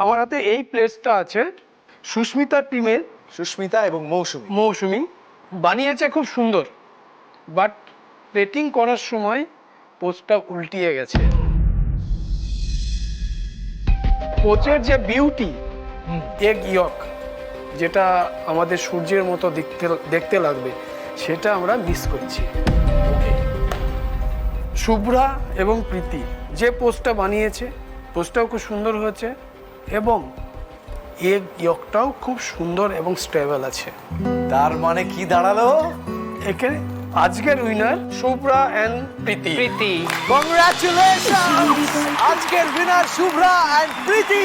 আমার হাতে এই প্লেসটা আছে সুস্মিতা টিমের। সুস্মিতা এবং মৌসুমি বানিয়েছে খুব সুন্দর, বাট প্লেটিং করার সময় পোস্টটা উল্টিয়ে গেছে। পোচের যে বিউটি, এগ ইয়ক, যেটা আমাদের সূর্যের মতো দেখতে লাগবে, সেটা আমরা মিস করছি। শুভ্রা এবং প্রীতি যে পোস্টটা বানিয়েছে, পোস্টটাও খুব সুন্দর হয়েছে এবং এগ ইয়কটাও খুব সুন্দর এবং স্টেবল আছে। তার মানে কি দাঁড়ালো? এখানে আজকের winner Shubhra and Priti. Congratulation! আজকের উইনার শুভ্রা এন্ড প্রীতি।